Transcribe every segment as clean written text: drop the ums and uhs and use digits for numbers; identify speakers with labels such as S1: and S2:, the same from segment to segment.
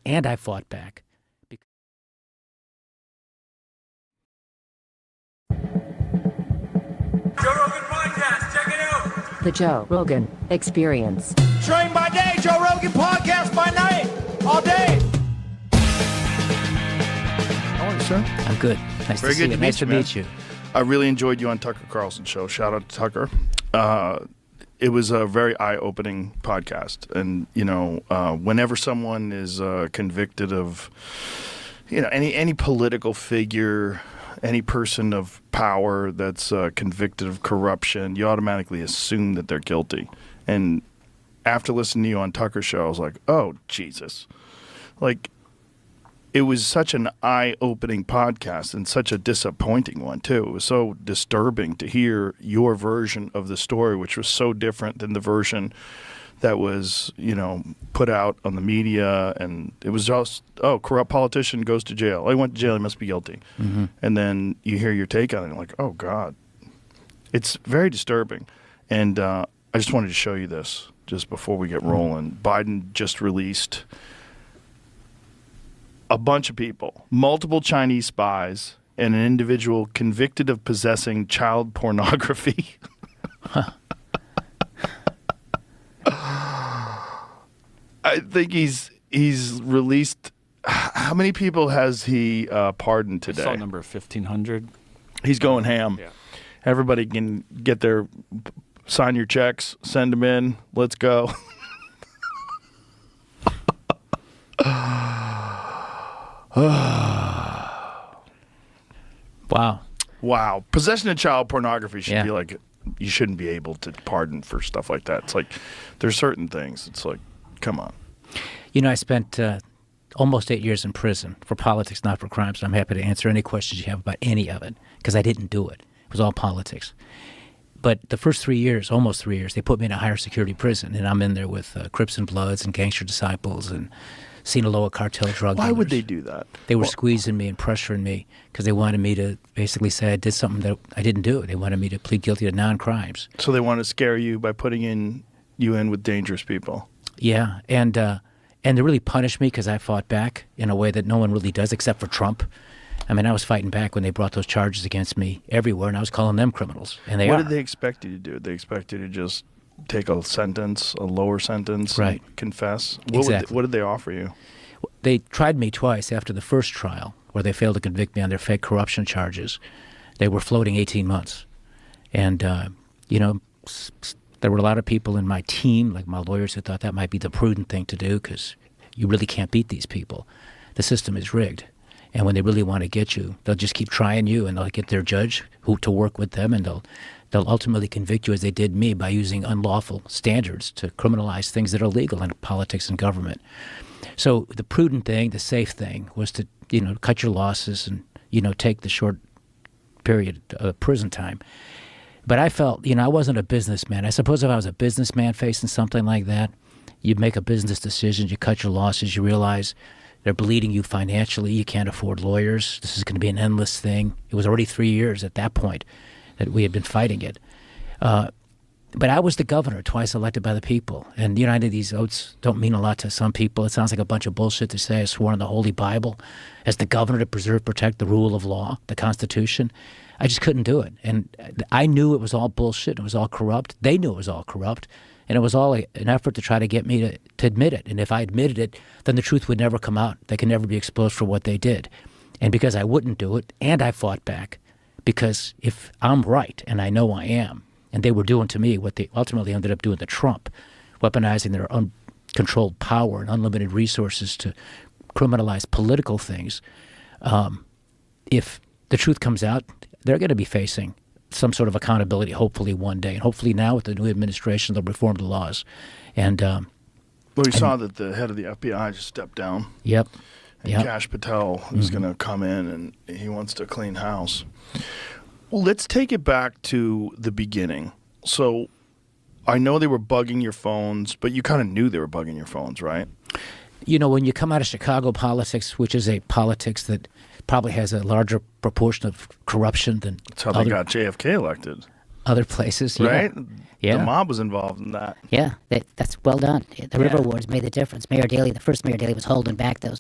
S1: and I fought back.
S2: Joe Rogan Podcast, check it out.
S3: The Joe Rogan Experience.
S2: Train by day, Joe Rogan Podcast by night, all day.
S4: How are you, sir?
S1: I'm good. Nice
S4: Very
S1: to see
S4: good
S1: you.
S4: to
S1: Nice to meet you.
S4: I really enjoyed you on Tucker Carlson's show. Shout out to Tucker. It was a very eye-opening podcast, and whenever someone is convicted of, any political figure, any person of power that's convicted of corruption, you automatically assume that they're guilty. And after listening to you on Tucker's show, I was like, oh, Jesus. Like, it was such an eye-opening podcast and such a disappointing one, too. It was so disturbing to hear your version of the story, which was so different than the version that was, put out on the media. And it was just, corrupt politician goes to jail. Oh, he went to jail. He must be guilty. Mm-hmm. And then you hear your take on it, and you're like, oh, God. It's very disturbing. And I just wanted to show you this just before we get rolling. Biden just released a bunch of people, multiple Chinese spies, and an individual convicted of possessing child pornography. I think he's released. How many people has he pardoned today?
S5: I saw a number of 1,500.
S4: He's going ham.
S5: Yeah.
S4: Everybody can get their sign your checks, send them in. Let's go. Wow. Possession of child pornography should be like, you shouldn't be able to pardon for stuff like that. It's like, there's certain things. It's like, come on.
S1: I spent almost 8 years in prison for politics, not for crimes. And I'm happy to answer any questions you have about any of it, because I didn't do it. It was all politics. But the first 3 years, almost 3 years, they put me in a higher security prison, and I'm in there with Crips and Bloods and Gangster Disciples and Sinaloa cartel drug dealers.
S4: Why would they do that?
S1: They were squeezing me and pressuring me because they wanted me to basically say I did something that I didn't do. They wanted me to plead guilty to non-crimes.
S4: So they want to scare you by putting you in with dangerous people.
S1: Yeah, and they really punished me because I fought back in a way that no one really does except for Trump. I mean, I was fighting back when they brought those charges against me everywhere, and I was calling them criminals, and they are.
S4: What did they expect you to do? They expect you to just take a lower sentence,
S1: right?
S4: And confess.
S1: Exactly.
S4: What did they offer you?
S1: They tried me twice after the first trial, where they failed to convict me on their fake corruption charges. They were floating 18 months, and there were a lot of people in my team, like my lawyers, who thought that might be the prudent thing to do because you really can't beat these people. The system is rigged. And when they really want to get you, they'll just keep trying you, and they'll get their judge to work with them, and they'll ultimately convict you as they did me by using unlawful standards to criminalize things that are legal in politics and government. So the prudent thing, the safe thing, was to cut your losses and take the short period of prison time. But I felt I wasn't a businessman. I suppose if I was a businessman facing something like that, you'd make a business decision, you cut your losses, you realize they're bleeding you financially. You can't afford lawyers. This is going to be an endless thing. It was already 3 years at that point that we had been fighting it. But I was the governor, twice elected by the people. And these oaths don't mean a lot to some people. It sounds like a bunch of bullshit to say I swore in the Holy Bible as the governor to preserve, protect the rule of law, the Constitution. I just couldn't do it. And I knew it was all bullshit. It was all corrupt. They knew it was all corrupt. And it was all an effort to try to get me to admit it. And if I admitted it, then the truth would never come out. They could never be exposed for what they did. And because I wouldn't do it, and I fought back, because if I'm right, and I know I am, and they were doing to me what they ultimately ended up doing to Trump, weaponizing their uncontrolled power and unlimited resources to criminalize political things, if the truth comes out, they're going to be facing some sort of accountability, hopefully one day. And hopefully now with the new administration, they'll reform the laws. And
S4: well, you saw that the head of the FBI just stepped down.
S1: Yep.
S4: And Kash Patel is going to come in, and he wants to clean house. Well, let's take it back to the beginning. So I know they were bugging your phones, but you kind of knew they were bugging your phones, right?
S1: When you come out of Chicago politics, which is a politics that probably has a larger proportion of corruption than
S4: That's how they got JFK elected.
S1: other places. Yeah.
S4: right?
S1: Yeah.
S4: The mob was involved in that.
S1: Yeah, that's well done. The River Wars made the difference. Mayor Daley, the first Mayor Daley, was holding back the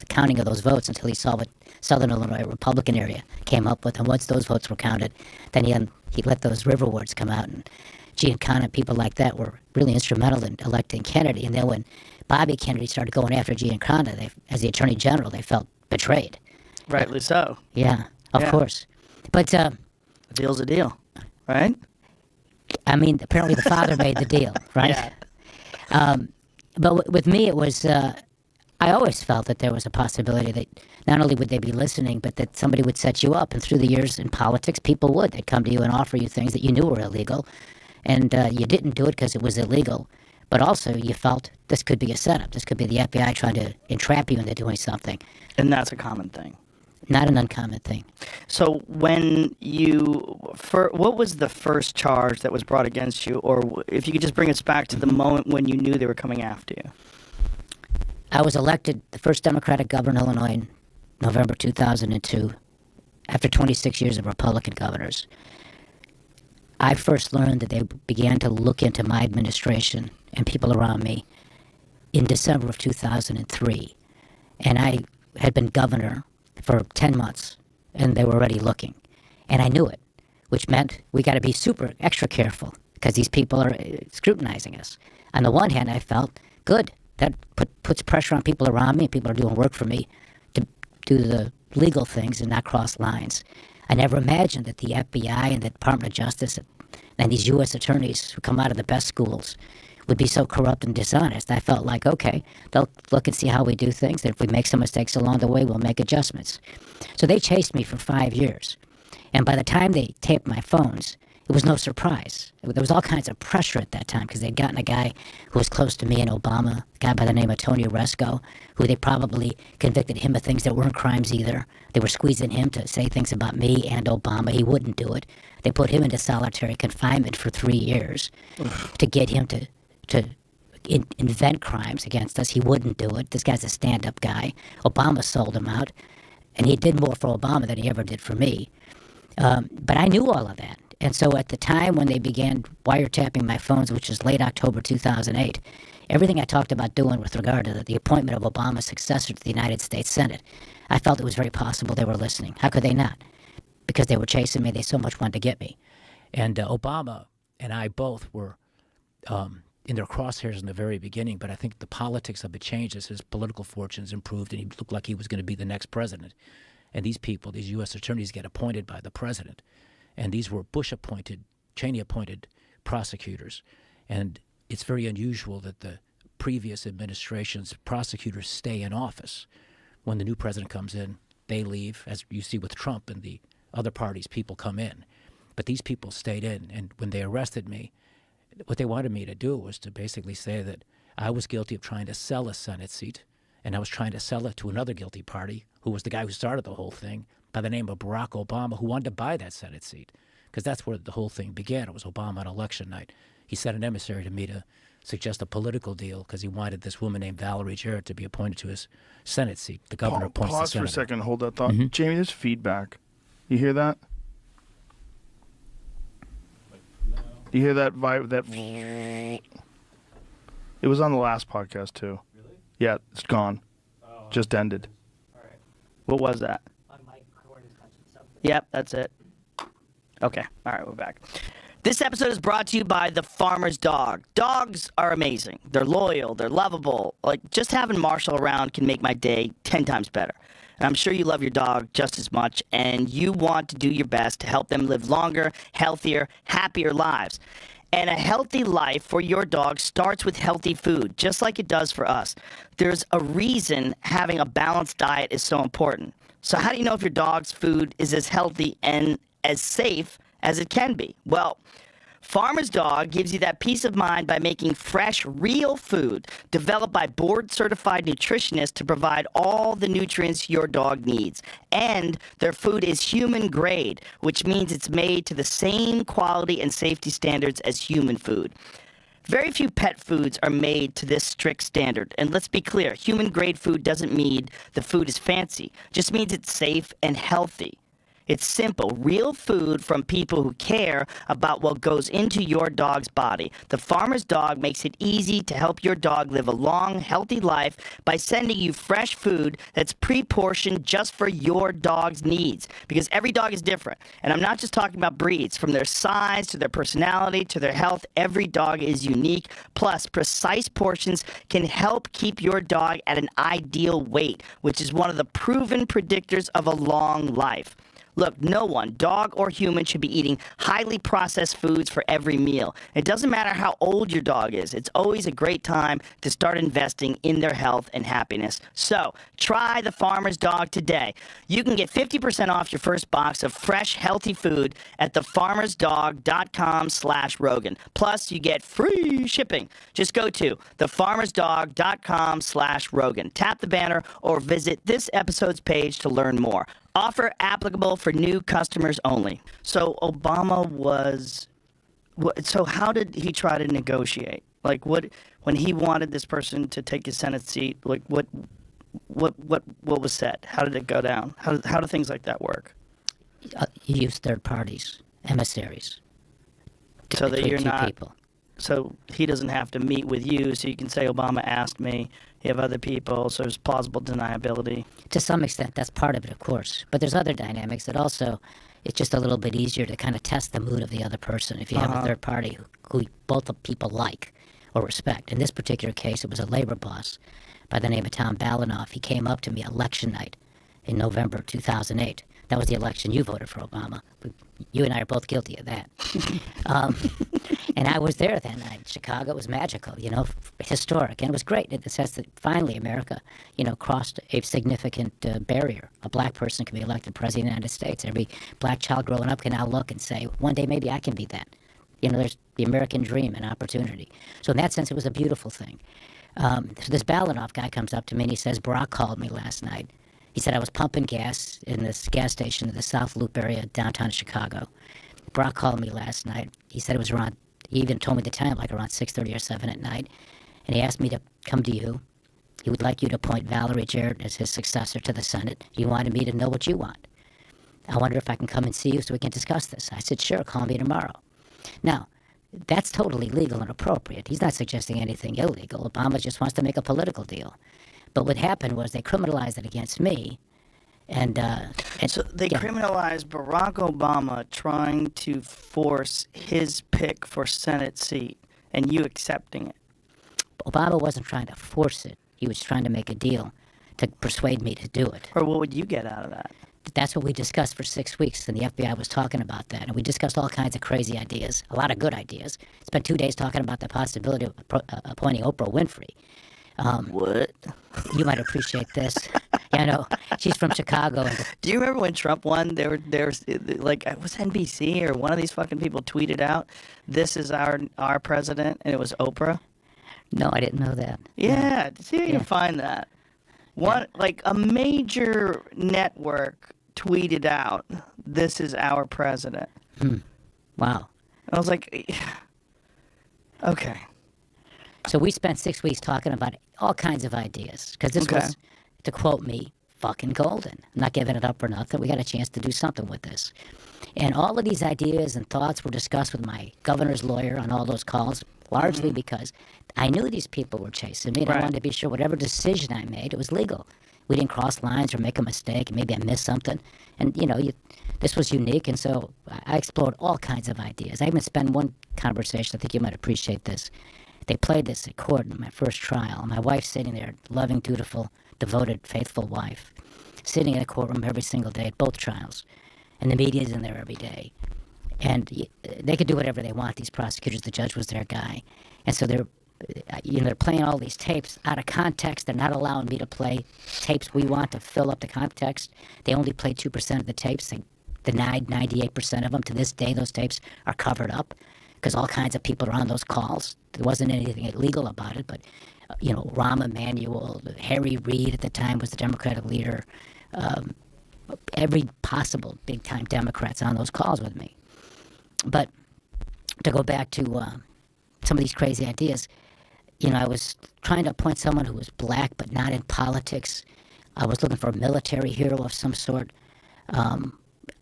S1: counting of those votes until he saw what Southern Illinois Republican area came up with. And once those votes were counted, then he let those River Wars come out. And Giancana and people like that were really instrumental in electing Kennedy. And then when Bobby Kennedy started going after Giancana as the Attorney General, they felt betrayed.
S5: Rightly so.
S1: Yeah, of course. But
S5: A deal's a deal, right?
S1: I mean, apparently the father made the deal, right?
S5: Yeah.
S1: But with me, it was, I always felt that there was a possibility that not only would they be listening, but that somebody would set you up. And through the years in politics, people would. They'd come to you and offer you things that you knew were illegal. And you didn't do it because it was illegal. But also you felt this could be a setup. This could be the FBI trying to entrap you into doing something.
S5: And that's a common thing.
S1: Not an uncommon thing.
S5: So when what was the first charge that was brought against you? Or if you could just bring us back to the moment when you knew they were coming after you.
S1: I was elected the first Democratic governor in Illinois in November 2002, after 26 years of Republican governors. I first learned that they began to look into my administration and people around me in December of 2003. And I had been governor for 10 months, and they were already looking. And I knew it, which meant we got to be extra careful because these people are scrutinizing us. On the one hand, I felt good. That puts pressure on people around me. People are doing work for me to do the legal things and not cross lines. I never imagined that the FBI and the Department of Justice and these U.S. attorneys who come out of the best schools would be so corrupt and dishonest. I felt like, okay, they'll look and see how we do things. And if we make some mistakes along the way, we'll make adjustments. So they chased me for 5 years. And by the time they taped my phones, it was no surprise. There was all kinds of pressure at that time because they'd gotten a guy who was close to me and Obama, a guy by the name of Tony Oresco, who they probably convicted him of things that weren't crimes either. They were squeezing him to say things about me and Obama. He wouldn't do it. They put him into solitary confinement for 3 years to get him to invent crimes against us. He wouldn't do it. This guy's a stand-up guy. Obama sold him out, and he did more for Obama than he ever did for me. But I knew all of that. And so at the time when they began wiretapping my phones, which was late October 2008, everything I talked about doing with regard to the appointment of Obama's successor to the United States Senate, I felt it was very possible they were listening. How could they not? Because they were chasing me. They so much wanted to get me. And Obama and I both were in their crosshairs in the very beginning, but I think the politics of it changed as his political fortunes improved and he looked like he was going to be the next president. And these people, these U.S. attorneys, get appointed by the president. And these were Bush-appointed, Cheney-appointed prosecutors. And it's very unusual that the previous administration's prosecutors stay in office. When the new president comes in, they leave, as you see with Trump and the other parties, people come in. But these people stayed in. And when they arrested me, what they wanted me to do was to basically say that I was guilty of trying to sell a Senate seat, and I was trying to sell it to another guilty party, who was the guy who started the whole thing, by the name of Barack Obama, who wanted to buy that Senate seat, because that's where the whole thing began. It was Obama on election night. He sent an emissary to me to suggest a political deal because he wanted this woman named Valerie Jarrett to be appointed to his Senate seat. The governor appoints the
S4: Pause for a
S1: senator.
S4: second. Hold that thought. Jamie, there's feedback. You hear that? Do you hear that vibe? That it was on the last podcast too. Really? Yeah, it's gone. Just ended.
S5: All right. What was that? Yep, that's it. Okay. All right, we're back. This episode is brought to you by The Farmer's Dog. Dogs are amazing. They're loyal. They're lovable. Like, just having Marshall around can make my day 10 times better. And I'm sure you love your dog just as much, and you want to do your best to help them live longer, healthier, happier lives. And a healthy life for your dog starts with healthy food, just like it does for us. There's a reason having a balanced diet is so important. So how do you know if your dog's food is as healthy and as safe as it can be? Well, Farmer's Dog gives you that peace of mind by making fresh, real food developed by board-certified nutritionists to provide all the nutrients your dog needs. And their food is human grade, which means it's made to the same quality and safety standards as human food. Very few pet foods are made to this strict standard. And let's be clear, human grade food doesn't mean the food is fancy. It just means it's safe and healthy. It's simple, real food from people who care about what goes into your dog's body. The Farmer's Dog makes it easy to help your dog live a long, healthy life by sending you fresh food that's pre-portioned just for your dog's needs. Because every dog is different. And I'm not just talking about breeds. From their size to their personality to their health, every dog is unique. Plus, precise portions can help keep your dog at an ideal weight, which is one of the proven predictors of a long life. Look, no one, dog or human, should be eating highly processed foods for every meal. It doesn't matter how old your dog is. It's always a great time to start investing in their health and happiness. So, try the Farmer's Dog today. You can get 50% off your first box of fresh, healthy food at thefarmersdog.com/Rogan. Plus, you get free shipping. Just go to thefarmersdog.com/Rogan. Tap the banner or visit this episode's page to learn more. Offer applicable for new customers only. So Obama was. So how did he try to negotiate? Like when he wanted this person to take his Senate seat? Like what was said? How did it go down? How do things like that work?
S6: You use third parties, emissaries.
S5: So that
S6: between
S5: you're
S6: two
S5: not.
S6: people.
S5: So he doesn't have to meet with you. So you can say Obama asked me. You have other people, so there's plausible deniability.
S6: To some extent, that's part of it, of course. But there's other dynamics that also, it's just a little bit easier to kind of test the mood of the other person if you have a third party who both the people like or respect. In this particular case, it was a labor boss by the name of Tom Balanoff. He came up to me election night in November 2008. That was the election you voted for Obama. You and I are both guilty of that. And I was there then. Chicago was magical, historic. And it was great in the sense that finally America, crossed a significant barrier. A black person can be elected president of the United States. Every black child growing up can now look and say, one day maybe I can be that. There's the American dream and opportunity. So in that sense, it was a beautiful thing. So this Balanoff guy comes up to me and he says, Barack called me last night. He said I was pumping gas in this gas station in the South Loop area downtown Chicago. Barack called me last night. He said it was around, he even told me the time, like around 6:30 or 7 at night. And he asked me to come to you. He would like you to appoint Valerie Jarrett as his successor to the Senate. He wanted me to know what you want. I wonder if I can come and see you so we can discuss this. I said, sure, call me tomorrow. Now, that's totally legal and appropriate. He's not suggesting anything illegal. Obama just wants to make a political deal. But what happened was they criminalized it against me. And
S5: so they criminalized Barack Obama trying to force his pick for Senate seat and you accepting it.
S6: Obama wasn't trying to force it. He was trying to make a deal to persuade me to do it.
S5: Or what would you get out of that?
S6: That's what we discussed for 6 weeks, and the FBI was talking about that. And we discussed all kinds of crazy ideas, a lot of good ideas. Spent 2 days talking about the possibility of appointing Oprah Winfrey.
S5: What?
S6: You might appreciate this. Yeah, I know. She's from Chicago. And
S5: do you remember when Trump won? There was like, it was NBC or one of these fucking people tweeted out, "This is our president," and it was Oprah.
S6: No, I didn't know that.
S5: Yeah, see if you can find that. Like a major network tweeted out, "This is our president."
S6: Wow.
S5: I was like, okay.
S6: So we spent 6 weeks talking about all kinds of ideas because this was, to quote me, fucking golden. I'm not giving it up for nothing. We got a chance to do something with this. And all of these ideas and thoughts were discussed with my governor's lawyer on all those calls, largely because I knew these people were chasing me, and I wanted to be sure whatever decision I made, it was legal. We didn't cross lines or make a mistake, and maybe I missed something. And, this was unique, and so I explored all kinds of ideas. I even spent one conversation, I think you might appreciate this. They played this at court in my first trial. My wife's sitting there, loving, dutiful, devoted, faithful wife, sitting in a courtroom every single day at both trials. And the media's in there every day. And they could do whatever they want, these prosecutors. The judge was their guy. And so they're playing all these tapes out of context. They're not allowing me to play tapes we want to fill up the context. They only played 2% of the tapes. They denied 98% of them. To this day, those tapes are covered up because all kinds of people are on those calls. There wasn't anything illegal about it, but, Rahm Emanuel, Harry Reid at the time was the Democratic leader. Every possible big-time Democrats on those calls with me. But to go back to some of these crazy ideas, I was trying to appoint someone who was black but not in politics. I was looking for a military hero of some sort.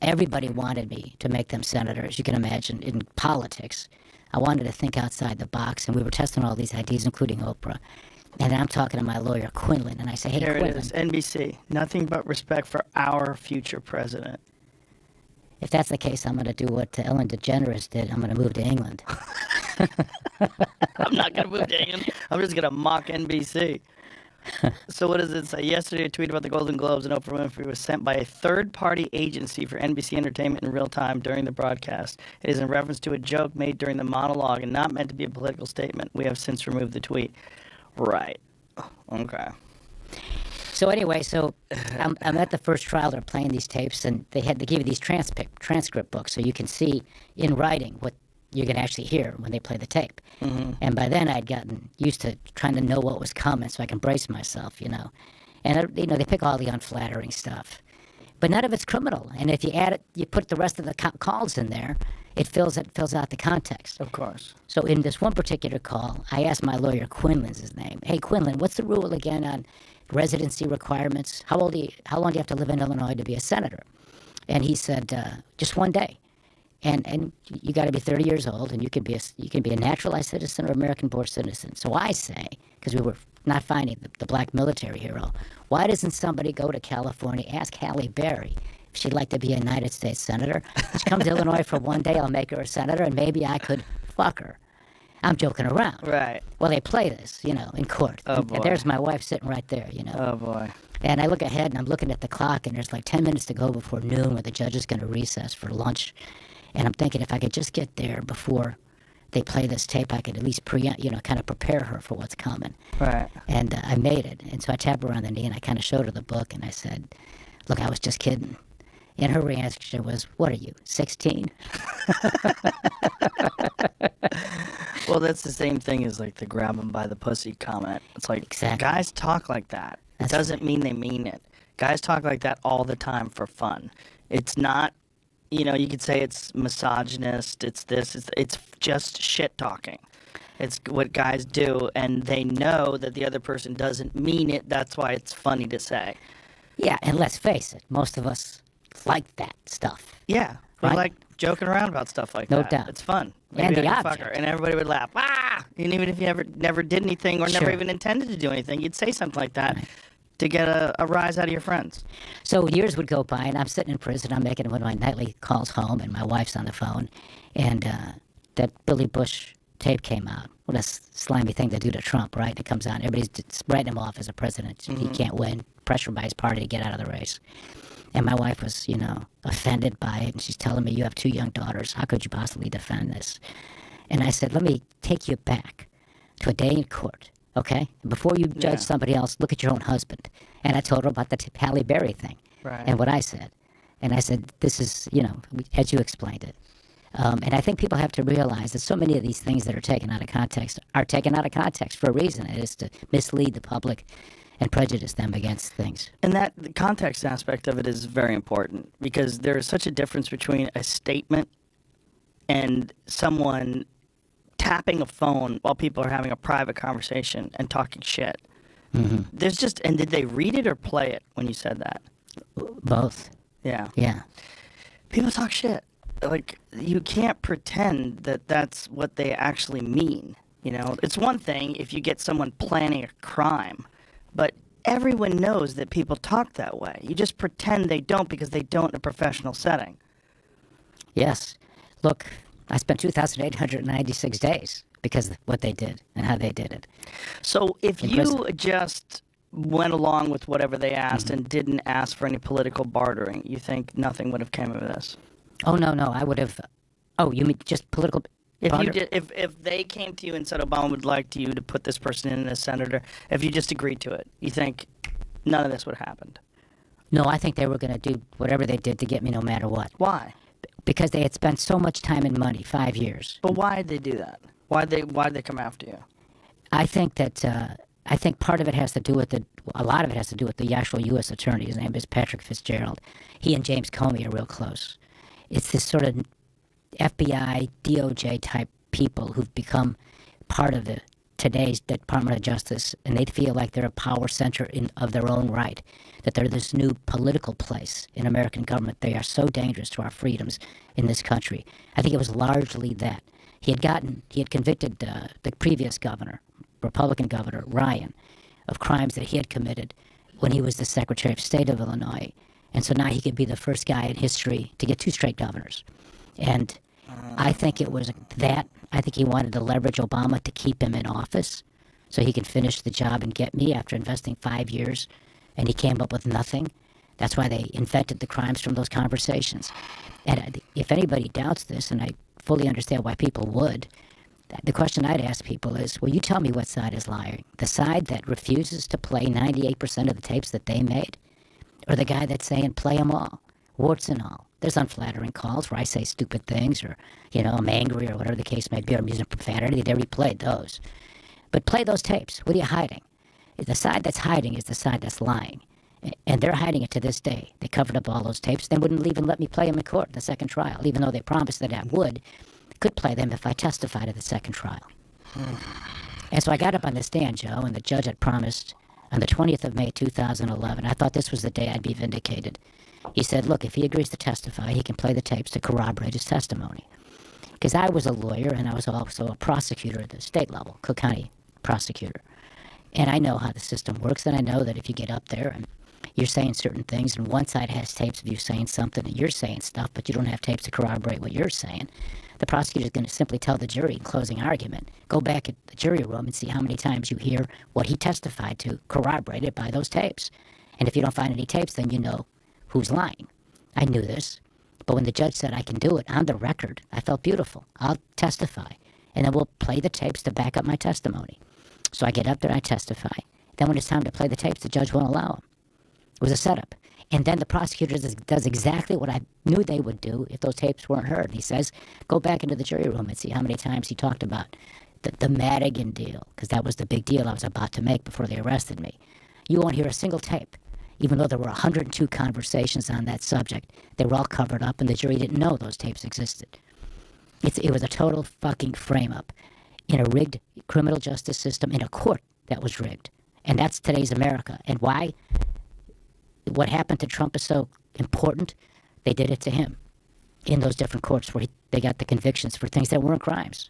S6: everybody wanted me to make them senators. You can imagine in politics, I wanted to think outside the box, and we were testing all these ideas, including Oprah. And then I'm talking to my lawyer, Quinlan, and I say, hey,
S5: Here
S6: Quinlan.
S5: it is, NBC. Nothing but respect for our future president.
S6: If that's the case, I'm going to do what Ellen DeGeneres did. I'm going to move to England.
S5: I'm not going to move to England. I'm just going to mock NBC. So what does it say? Yesterday, a tweet about the Golden Globes and Oprah Winfrey was sent by a third-party agency for NBC Entertainment in real time during the broadcast. It is in reference to a joke made during the monologue and not meant to be a political statement. We have since removed the tweet. Right. Okay.
S6: So anyway, I'm at the first trial. They're playing these tapes, and they give you these transcript books so you can see in writing what you're going to actually hear when they play the tape. Mm-hmm. And by then, I'd gotten used to trying to know what was coming so I can brace myself, you know. And, they pick all the unflattering stuff. But none of it's criminal. And if you add it, you put the rest of the calls in there, it fills out the context.
S5: Of course.
S6: So in this one particular call, I asked my lawyer, Quinlan's his name. Hey, Quinlan, what's the rule again on residency requirements? How long do you have to live in Illinois to be a senator? And he said, just 1 day. And you got to be 30 years old, and you can be a naturalized citizen or American-born citizen. So I say, because we were not finding the black military hero, why doesn't somebody go to California, ask Halle Berry if she'd like to be a United States senator? She comes to Illinois for 1 day, I'll make her a senator, and maybe I could fuck her. I'm joking around.
S5: Right.
S6: Well, they play this, in court.
S5: Oh, boy.
S6: And there's my wife sitting right there,
S5: Oh, boy.
S6: And I look ahead, and I'm looking at the clock, and there's like 10 minutes to go before noon where the judge is going to recess for lunch. And I'm thinking if I could just get there before they play this tape, I could at least kind of prepare her for what's coming.
S5: Right.
S6: And I made it. And so I tapped her on the knee, and I kind of showed her the book, and I said, look, I was just kidding. And her reaction was, what are you, 16?
S5: Well, that's the same thing as like the grab 'em by the pussy comment. It's like,
S6: Exactly.
S5: guys talk like that.
S6: That's
S5: It doesn't mean they mean it. Guys talk like that all the time for fun. It's not, you could say it's misogynist, it's this, it's just shit talking. It's what guys do, and they know that the other person doesn't mean it. That's why it's funny to say.
S6: Yeah, and let's face it, most of us like that stuff.
S5: Yeah, we
S6: Right.
S5: like joking around about stuff like
S6: No
S5: that.
S6: doubt.
S5: It's fun.
S6: And
S5: Maybe
S6: the
S5: I could fuck
S6: object.
S5: her, and everybody would laugh. Ah! And even if you never did anything or never
S6: Sure.
S5: even intended to do anything, you'd say something like that to get a rise out of your friends.
S6: So years would go by, and I'm sitting in prison. I'm making one of my nightly calls home, and my wife's on the phone. And that Billy Bush tape came out. What a slimy thing to do to Trump, right? It comes out. Everybody's just writing him off as a president. He can't win. Pressured by his party to get out of the race. And my wife was, offended by it. And she's telling me, you have 2 young daughters. How could you possibly defend this? And I said, let me take you back to a day in court, okay? Before you judge somebody else, look at your own husband. And I told her about the Halle Berry thing.
S5: Right.
S6: And what I said. And I said, this is, as you explained it. And I think people have to realize that so many of these things that are taken out of context are taken out of context for a reason. It is to mislead the public and prejudice them against things.
S5: And the context aspect of it is very important because there is such a difference between a statement and someone tapping a phone while people are having a private conversation and talking shit. Mm-hmm. And did they read it or play it when you said that?
S6: Both.
S5: Yeah.
S6: Yeah.
S5: People talk shit. Like, you can't pretend that that's what they actually mean. It's one thing if you get someone planning a crime, but everyone knows that people talk that way. You just pretend they don't because they don't in a professional setting.
S6: Yes. Look, I spent 2,896 days because of what they did and how they did it.
S5: So if
S6: In
S5: you
S6: prison.
S5: just went along with whatever they asked and didn't ask for any political bartering, you think nothing would have came of this?
S6: Oh, no, I would have... Oh, you mean just political...
S5: If
S6: barter?
S5: you did, if they came to you and said Obama would like you to put this person in as senator, if you just agreed to it, you think none of this would have happened?
S6: No, I think they were going to do whatever they did to get me no matter what.
S5: Why?
S6: Because they had spent so much time and money, 5 years.
S5: But why did they do that? Why'd they come after you?
S6: I think that... I think part of it has to do with a lot of it has to do with the actual U.S. attorney. His name is Patrick Fitzgerald. He and James Comey are real close. It's this sort of FBI, DOJ type people who've become part of the today's Department of Justice, and they feel like they're a power center of their own right, that they're this new political place in American government. They are so dangerous to our freedoms in this country. I think it was largely that. He had convicted the previous governor, Republican governor, Ryan, of crimes that he had committed when he was the Secretary of State of Illinois. And so now he could be the first guy in history to get 2 straight governors. And I think it was that. I think he wanted to leverage Obama to keep him in office so he could finish the job and get me after investing 5 years, and he came up with nothing. That's why they invented the crimes from those conversations. And if anybody doubts this, and I fully understand why people would, the question I'd ask people is, well, you tell me what side is lying. The side that refuses to play 98% of the tapes that they made? Or the guy that's saying, play them all, warts and all? There's unflattering calls where I say stupid things, or, I'm angry, or whatever the case may be, or I'm using profanity. They replayed those. But play those tapes. What are you hiding? The side that's hiding is the side that's lying. And they're hiding it to this day. They covered up all those tapes. They wouldn't even let me play them in court, the second trial, even though they promised that I could play them if I testified at the second trial. And so I got up on the stand, Joe, and the judge had promised on the 20th of May, 2011. I thought this was the day I'd be vindicated. He said, look, if he agrees to testify, he can play the tapes to corroborate his testimony. Because I was a lawyer, and I was also a prosecutor at the state level, Cook County prosecutor. And I know how the system works, and I know that if you get up there and you're saying certain things, and one side has tapes of you saying something, and you're saying stuff, but you don't have tapes to corroborate what you're saying, the prosecutor's going to simply tell the jury in closing argument, go back at the jury room and see how many times you hear what he testified to corroborated by those tapes. And if you don't find any tapes, then you know who's lying. I knew this. But when the judge said I can do it on the record, I felt beautiful. I'll testify. And then we'll play the tapes to back up my testimony. So I get up there, I testify. Then when it's time to play the tapes, the judge won't allow them. It was a setup. And then the prosecutor does exactly what I knew they would do if those tapes weren't heard. He says, go back into the jury room and see how many times he talked about the Madigan deal, because that was the big deal I was about to make before they arrested me. You won't hear a single tape, even though there were 102 conversations on that subject. They were all covered up, and the jury didn't know those tapes existed. It was a total fucking frame-up in a rigged criminal justice system, in a court that was rigged. And that's today's America. And why? What happened to Trump is so important. They did it to him in those different courts where they got the convictions for things that weren't crimes.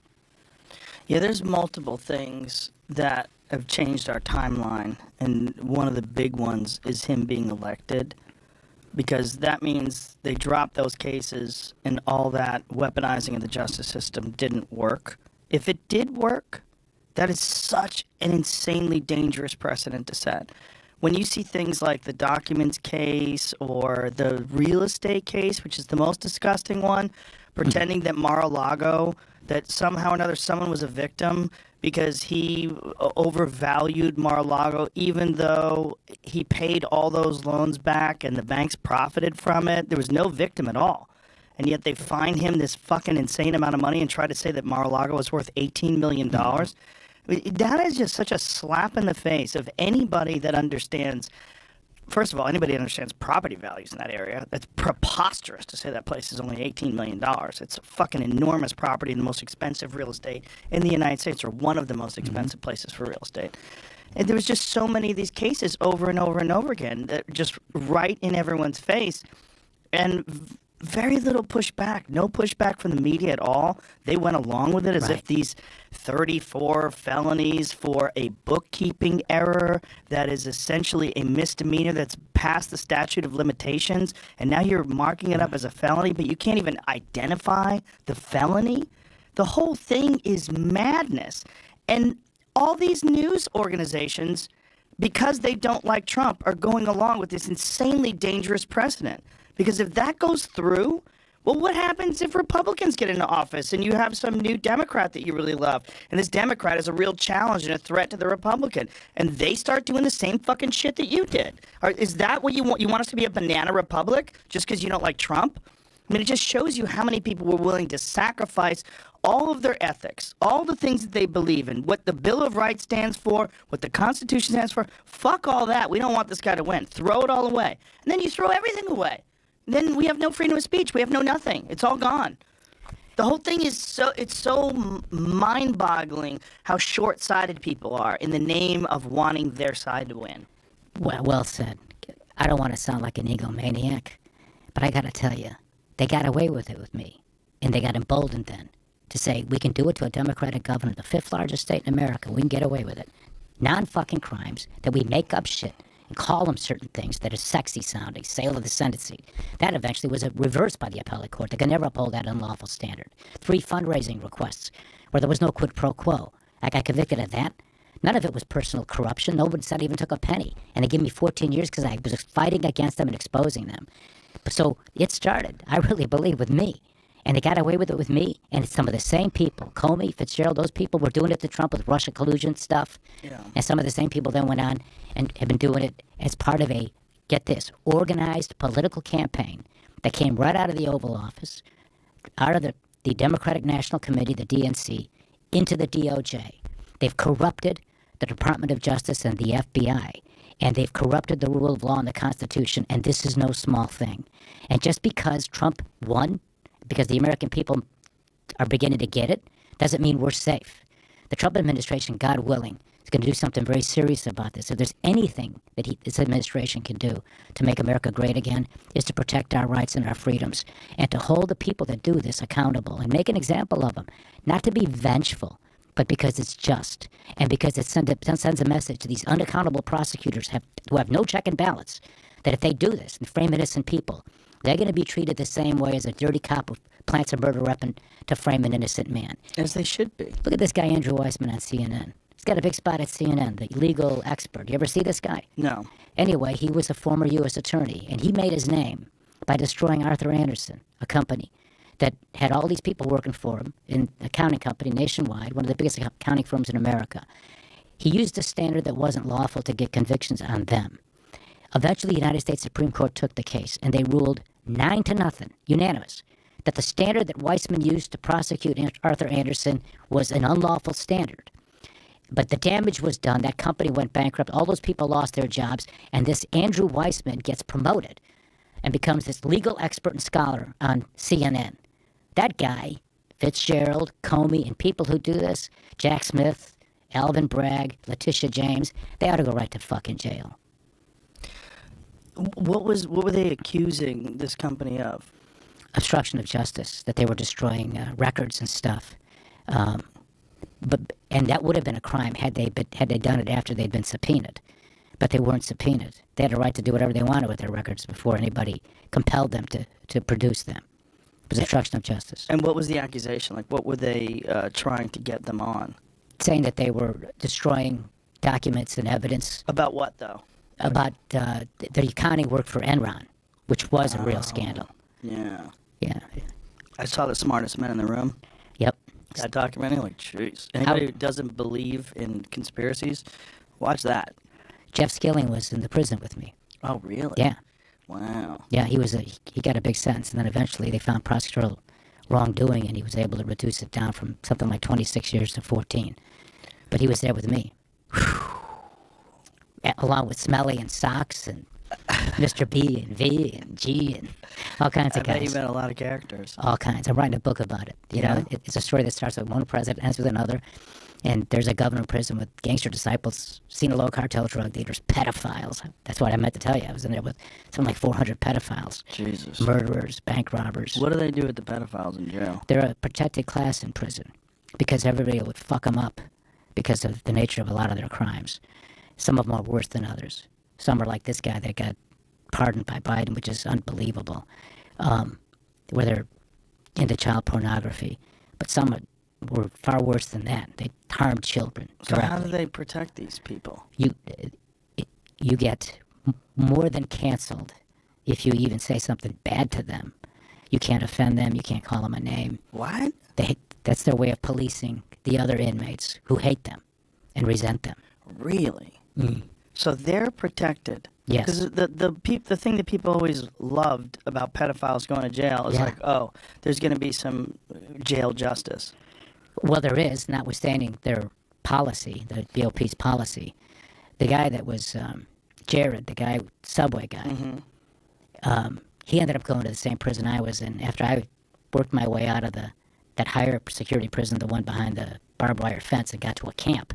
S5: Yeah, there's multiple things that have changed our timeline, and one of the big ones is him being elected, because that means they dropped those cases and all that weaponizing of the justice system didn't work. If it did work, that is such an insanely dangerous precedent to set. When you see things like the documents case or the real estate case, which is the most disgusting one, pretending that Mar-a-Lago, that somehow or another someone was a victim because he overvalued Mar-a-Lago, even though he paid all those loans back and the banks profited from it. There was no victim at all. And yet they fine him this fucking insane amount of money and try to say that Mar-a-Lago was worth $18 million. That is just such a slap in the face of anybody that understands. First of all, anybody that understands property values in that area. That's preposterous to say that place is only $18 million. It's a fucking enormous property and the most expensive real estate in the United States, or one of the most expensive places for real estate. And there was just so many of these cases over and over and over again that just right in everyone's face. And very little pushback, no pushback from the media at all. They went along with it as if these 34 felonies for a bookkeeping error that is essentially a misdemeanor that's past the statute of limitations, and now you're marking it up as a felony, but you can't even identify the felony. The whole thing is madness. And all these news organizations, because they don't like Trump, are going along with this insanely dangerous precedent. Because if that goes through, well, what happens if Republicans get into office and you have some new Democrat that you really love, and this Democrat is a real challenge and a threat to the Republican, and they start doing the same fucking shit that you did? Is that what you want? You want us to be a banana republic just because you don't like Trump? I mean, it just shows you how many people were willing to sacrifice all of their ethics, all the things that they believe in, what the Bill of Rights stands for, what the Constitution stands for. Fuck all that. We don't want this guy to win. Throw it all away. And then you throw everything away. Then we have no freedom of speech. We have no nothing. It's all gone. The whole thing is so mind-boggling how short-sighted people are in the name of wanting their side to win.
S6: Well said. I don't want to sound like an egomaniac, but I got to tell you, they got away with it with me. And they got emboldened then to say, we can do it to a Democratic governor, the 5th largest state in America. We can get away with it. Non-fucking crimes that we make up shit and call them certain things that are sexy sounding, sale of the Senate seat. That eventually was reversed by the appellate court. They could never uphold that unlawful standard. 3 fundraising requests where there was no quid pro quo. I got convicted of that. None of it was personal corruption. Nobody said I even took a penny. And they gave me 14 years because I was fighting against them and exposing them. So it started, I really believe, with me. And they got away with it with me. And it's some of the same people, Comey, Fitzgerald, those people were doing it to Trump with Russia collusion stuff.
S5: Yeah.
S6: And some of the same people then went on and have been doing it as part of a, get this, organized political campaign that came right out of the Oval Office, out of the Democratic National Committee, the DNC, into the DOJ. They've corrupted the Department of Justice and the FBI. And they've corrupted the rule of law and the Constitution. And this is no small thing. And just because Trump won, because the American people are beginning to get it, doesn't mean we're safe. The Trump administration, God willing, is going to do something very serious about this. If there's anything that this administration can do to make America great again, is to protect our rights and our freedoms, and to hold the people that do this accountable and make an example of them. Not to be vengeful, but because it's just, and because it sends a message to these unaccountable prosecutors who have no check and balance, that if they do this and frame innocent people, they're going to be treated the same way as a dirty cop who plants a murder weapon to frame an innocent man.
S5: As they should be.
S6: Look at this guy, Andrew Weissman, on CNN. He's got a big spot at CNN, the legal expert. You ever see this guy?
S5: No.
S6: Anyway, he was a former U.S. attorney, and he made his name by destroying Arthur Andersen, a company that had all these people working for him, in an accounting company nationwide, one of the biggest accounting firms in America. He used a standard that wasn't lawful to get convictions on them. Eventually, the United States Supreme Court took the case, and they ruled 9-0, unanimous, that the standard that Weissman used to prosecute Arthur Andersen was an unlawful standard. But the damage was done. That company went bankrupt. All those people lost their jobs, and this Andrew Weissman gets promoted and becomes this legal expert and scholar on CNN. That guy, Fitzgerald, Comey, and people who do this, Jack Smith, Alvin Bragg, Letitia James, they ought to go right to fucking jail.
S5: What were they accusing this company of?
S6: Obstruction of justice, that they were destroying records and stuff. And that would have been a crime had they done it after they'd been subpoenaed. But they weren't subpoenaed. They had a right to do whatever they wanted with their records before anybody compelled them to produce them. It was obstruction of justice.
S5: And what was the accusation? Like, what were they trying to get them on?
S6: Saying that they were destroying documents and evidence.
S5: About what, though?
S6: About the accounting work for Enron, which was a real scandal.
S5: Yeah.
S6: Yeah.
S5: I saw The Smartest Men in the Room.
S6: Yep.
S5: That documentary, like, jeez. Anybody who doesn't believe in conspiracies, watch that.
S6: Jeff Skilling was in the prison with me.
S5: Oh, really?
S6: Yeah.
S5: Wow.
S6: Yeah, he got a big sentence, and then eventually they found prosecutorial wrongdoing, and he was able to reduce it down from something like 26 years to 14. But he was there with me. Along with Smelly and Socks and Mr. B and V and G and all kinds of guys.
S5: I bet you met a lot of characters.
S6: All kinds. I'm writing a book about it. You know, it's a story that starts with one president, ends with another. And there's a governor in prison with gangster disciples, Sinaloa cartel drug dealers, pedophiles. That's what I meant to tell you. I was in there with something like 400 pedophiles.
S5: Jesus.
S6: Murderers, bank robbers.
S5: What do they do with the pedophiles in jail?
S6: They're a protected class in prison because everybody would fuck them up because of the nature of a lot of their crimes. Some of them are worse than others. Some are like this guy that got pardoned by Biden, which is unbelievable, where they're into child pornography. But some were far worse than that. They harmed children
S5: So
S6: directly.
S5: how do they protect these people?
S6: You get more than canceled if you even say something bad to them. You can't offend them. You can't call them a name.
S5: What?
S6: That's their way of policing the other inmates who hate them and resent them.
S5: Really? So they're protected.
S6: Yes.
S5: Because the thing that people always loved about pedophiles going to jail is like, oh, there's going to be some jail justice.
S6: Well, there is, notwithstanding their policy, the BOP's policy. The guy that was Jared, the guy, Subway guy, he ended up going to the same prison I was in after I worked my way out of the that higher security prison, the one behind the barbed wire fence, and got to a camp.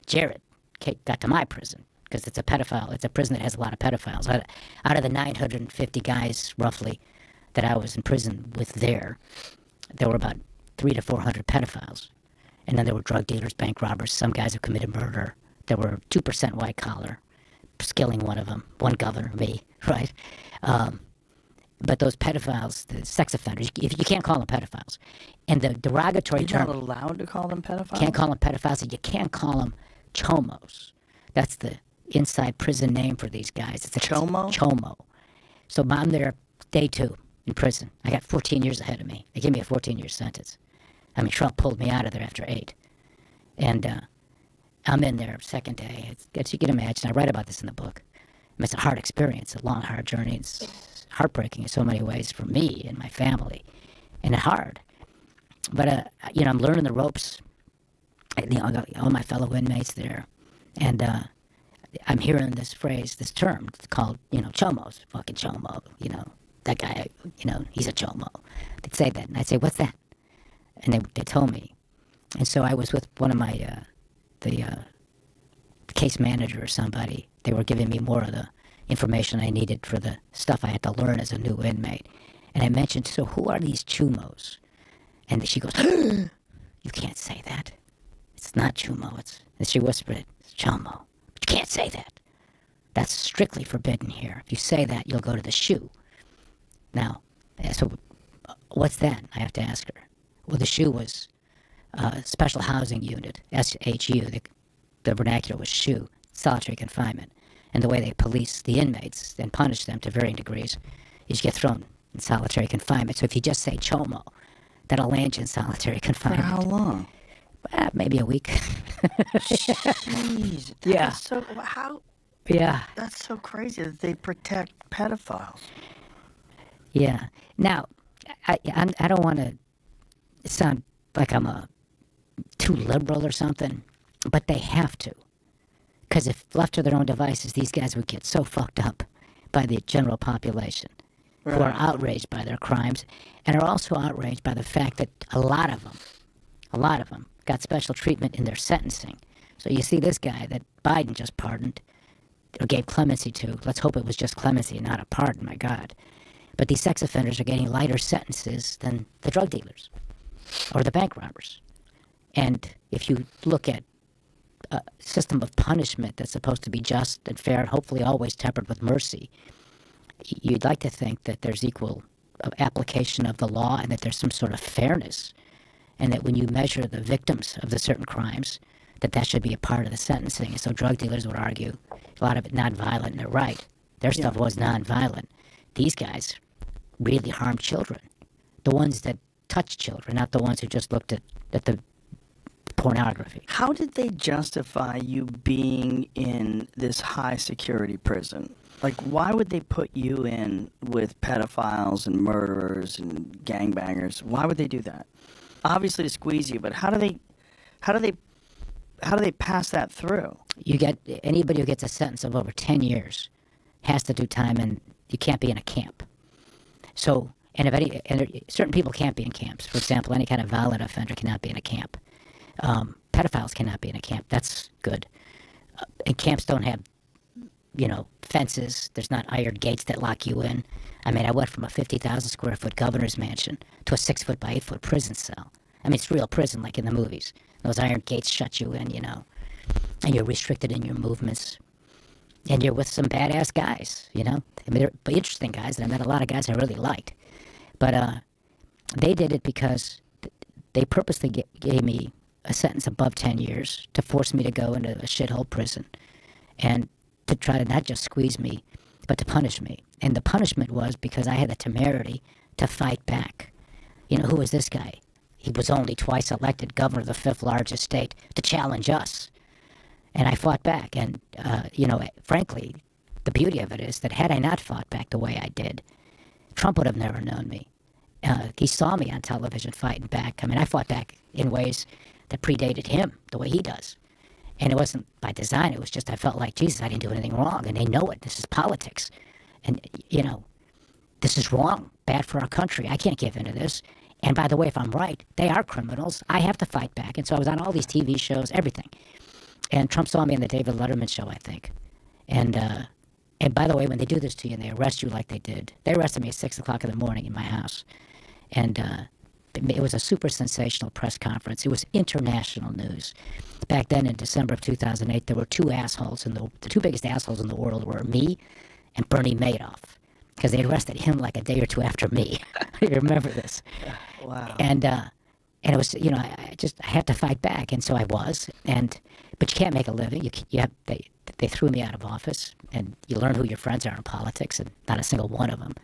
S6: Jared got to my prison because it's a pedophile. It's a prison that has a lot of pedophiles. Out of the 950 guys, roughly, that I was in prison with there were about 300 to 400 pedophiles. And then there were drug dealers, bank robbers, some guys who committed murder. There were 2% white collar, Skilling one of them, one governor, me, right? But those pedophiles, the sex offenders, you can't call them pedophiles. And the derogatory term...
S5: You're not allowed to call them pedophiles?
S6: Can't call them pedophiles, and you can't call them chomos. That's the inside prison name for these guys. It's a
S5: Chomo?
S6: Chomo. So I'm there day 2 in prison. I got 14 years ahead of me. They gave me a 14-year sentence. I mean, Trump pulled me out of there after 8. And I'm in there second day. As you can imagine, I write about this in the book. It's a hard experience, a long, hard journey. It's heartbreaking in so many ways for me and my family, and hard. But, I'm learning the ropes. I got all my fellow inmates there. And I'm hearing this phrase, this term, it's called, chomos, fucking chomo, that guy, he's a chomo. They'd say that, and I'd say, what's that? And they told me. And so I was with one of my, the case manager or somebody. They were giving me more of the information I needed for the stuff I had to learn as a new inmate. And I mentioned, so who are these chumos? And she goes, you can't say that. It's not chumo. And she whispered it, it's chomo. But you can't say that. That's strictly forbidden here. If you say that, you'll go to the SHU. Now, so what's that? I have to ask her. Well, the SHU was Special Housing Unit, SHU. The vernacular was SHU, solitary confinement. And the way they police the inmates and punish them to varying degrees is you get thrown in solitary confinement. So if you just say chomo, that'll land you in solitary confinement.
S5: For how long?
S6: Maybe a week.
S5: Jeez.
S6: Yeah.
S5: So how?
S6: Yeah.
S5: That's so crazy that they protect pedophiles.
S6: Yeah. Now, I don't want to sound like I'm too liberal or something, but they have to. Because if left to their own devices, these guys would get so fucked up by the general population who are outraged by their crimes and are also outraged by the fact that a lot of them got special treatment in their sentencing. So you see this guy that Biden just pardoned or gave clemency to. Let's hope it was just clemency and not a pardon, my God. But these sex offenders are getting lighter sentences than the drug dealers or the bank robbers. And if you look at a system of punishment that's supposed to be just and fair and hopefully always tempered with mercy, you'd like to think that there's equal application of the law and that there's some sort of fairness, and that when you measure the victims of the certain crimes, that should be a part of the sentencing. And so drug dealers would argue a lot of it nonviolent, and they're right. Their stuff was nonviolent. These guys really harmed children. The ones that touched children, not the ones who just looked at the pornography.
S5: How did they justify you being in this high security prison? Like, why would they put you in with pedophiles and murderers and gangbangers? Why would they do that? Obviously to squeeze you, but how do they pass that through?
S6: You get anybody who gets a sentence of over 10 years has to do time, and you can't be in a camp. So, certain people can't be in camps. For example, any kind of violent offender cannot be in a camp. Pedophiles cannot be in a camp. That's good. And camps don't have, fences. There's not iron gates that lock you in. I mean, I went from a 50,000 square foot governor's mansion to a 6 foot by 8 foot prison cell. I mean, it's real prison like in the movies. Those iron gates shut you in, and you're restricted in your movements. And you're with some badass guys, I mean, they're interesting guys, and I met a lot of guys I really liked. But they did it because they purposely gave me a sentence above 10 years to force me to go into a shithole prison and to try to not just squeeze me, but to punish me. And the punishment was because I had the temerity to fight back. Who was this guy? He was only twice elected governor of the 5th largest state to challenge us. And I fought back. And, frankly, the beauty of it is that had I not fought back the way I did, Trump would have never known me. He saw me on television fighting back. I mean, I fought back in ways that predated him, the way he does. And it wasn't by design. It was just I felt like, Jesus, I didn't do anything wrong. And they know it. This is politics. And, this is wrong. Bad for our country. I can't give into this. And by the way, if I'm right, they are criminals. I have to fight back. And so I was on all these TV shows, everything. And Trump saw me on the David Letterman show, I think. And by the way, when they do this to you and they arrest you like they did, they arrested me at 6 o'clock in the morning in my house. And it was a super sensational press conference. It was international news. Back then in December of 2008, there were two assholes, and the two biggest assholes in the world were me and Bernie Madoff, because they arrested him like a day or two after me. You remember this?
S5: Wow.
S6: And it was, I had to fight back, and so I was. But you can't make a living. They threw me out of office, and you learn who your friends are in politics, and not a single one of them.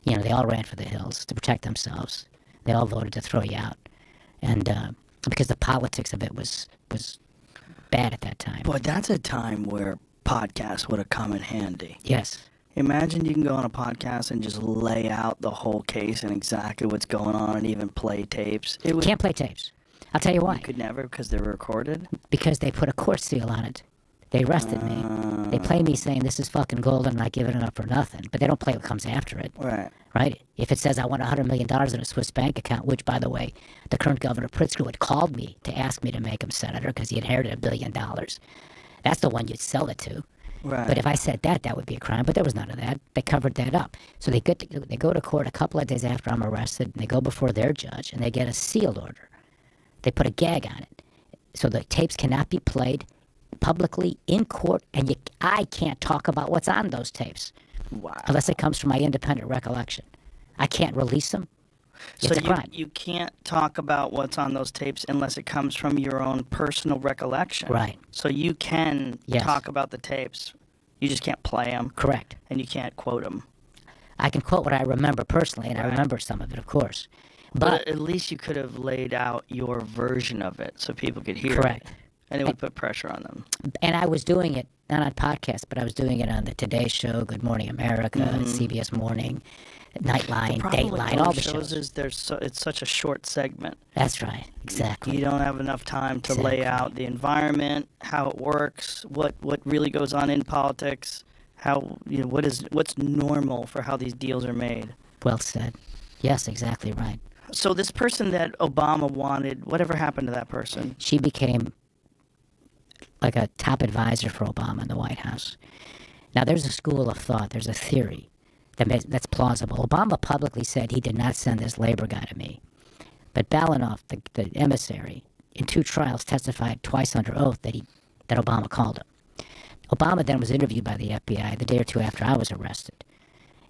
S6: They all ran for the hills to protect themselves. They all voted to throw you out, and because the politics of it was bad at that time.
S5: Boy, that's a time where podcasts would have come in handy.
S6: Yes.
S5: Imagine you can go on a podcast and just lay out the whole case and exactly what's going on, and even play tapes.
S6: Can't play tapes. I'll tell you why.
S5: You could never, because they were recorded?
S6: Because they put a court seal on it. They arrested me. They play me saying this is fucking gold and I'm not giving it up for nothing. But they don't play what comes after it.
S5: Right.
S6: Right? If it says I want $100 million in a Swiss bank account, which, by the way, the current governor Pritzker had called me to ask me to make him senator because he inherited $1 billion. That's the one you'd sell it to.
S5: Right.
S6: But if I said that would be a crime. But there was none of that. They covered that up. So they go to court a couple of days after I'm arrested, and they go before their judge, and they get a sealed order. They put a gag on it. So the tapes cannot be played publicly in court, and I can't talk about what's on those tapes.
S5: Wow.
S6: Unless it comes from my independent recollection. I can't release them. It's a crime.
S5: You can't talk about what's on those tapes unless it comes from your own personal recollection.
S6: Right.
S5: So you can
S6: Yes.
S5: talk about the tapes. You just can't play them.
S6: Correct.
S5: And you can't quote them.
S6: I can quote what I remember personally, and I
S5: Right.
S6: remember some of it, of course.
S5: But at least you could have laid out your version of it so people could hear
S6: Correct.
S5: it. And it would put pressure on them.
S6: And I was doing it, not on podcasts, but I was doing it on the Today Show, Good Morning America, CBS Morning, Nightline, Dateline, all the shows.
S5: Is it's such a short segment.
S6: That's right, exactly.
S5: You don't have enough time to lay out the environment, how it works, what really goes on in politics, how what's normal for how these deals are made.
S6: Well said. Yes, exactly right.
S5: So this person that Obama wanted, whatever happened to that person?
S6: She became like a top advisor for Obama in the White House. Now, there's a school of thought, there's a theory that's plausible. Obama publicly said he did not send this labor guy to me. But Balanoff, the emissary, in 2 trials testified twice under oath that Obama called him. Obama then was interviewed by the FBI the day or two after I was arrested.